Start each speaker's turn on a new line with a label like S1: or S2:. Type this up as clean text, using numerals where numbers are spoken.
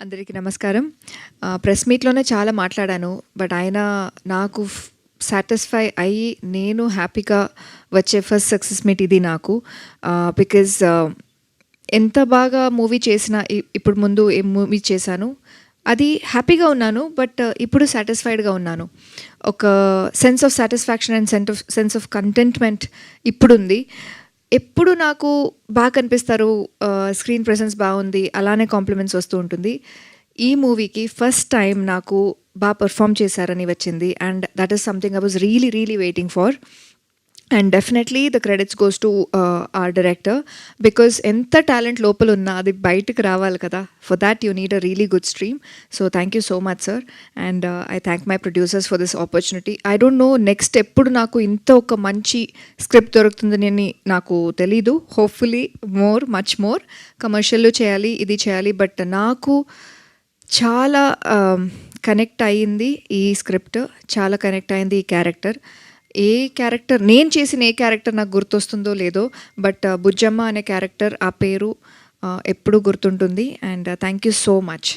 S1: అందరికీ నమస్కారం. ప్రెస్ మీట్‌లోనే చాలా మాట్లాడాను. బట్ ఆయన నాకు సాటిస్ఫై అయ్యి నేను హ్యాపీగా వచ్చే ఫస్ట్ సక్సెస్ మీట్ ఇది నాకు. బికాజ్ ఎంత బాగా మూవీ చేసినా ఇప్పుడు ముందు ఏ మూవీ చేశాను అది హ్యాపీగా ఉన్నాను. బట్ ఇప్పుడు సాటిస్ఫైడ్‌గా ఉన్నాను. ఒక sense of satisfaction and sense of కంటెంట్‌మెంట్ ఇప్పుడుంది. ఎప్పుడు నాకు బాగా కనిపిస్తారు, స్క్రీన్ ప్రెజెన్స్ బాగుంది, అలానే కాంప్లిమెంట్స్ వస్తూ ఉంటుంది. ఈ మూవీకి ఫస్ట్ టైం నాకు బాగా పెర్ఫామ్ చేశారని వచ్చింది. And that is something I was really waiting for. And definitely the credits goes to our director. Because ఎంత టాలెంట్ లోపల ఉన్నా అది బయటకు రావాలి కదా. For that you need a really good stream. So thank you so much sir. And I thank my producers for this opportunity. I don't know next ఎప్పుడు నాకు ఇంత ఒక మంచి స్క్రిప్ట్ దొరుకుతుందని నాకు తెలీదు. హోప్ఫుల్లీ మచ్ మోర్ కమర్షియల్లో చేయాలి, ఇది చేయాలి. బట్ నాకు చాలా కనెక్ట్ అయ్యింది ఈ స్క్రిప్ట్, చాలా కనెక్ట్ అయింది ఈ క్యారెక్టర్. ఏ క్యారెక్టర్ నేను చేసిన ఏ క్యారెక్టర్ నాకు గుర్తొస్తుందో లేదో, బట్ బుజ్జమ్మ అనే క్యారెక్టర్, ఆ పేరు ఎప్పుడూ గుర్తుంటుంది. And thank you so much.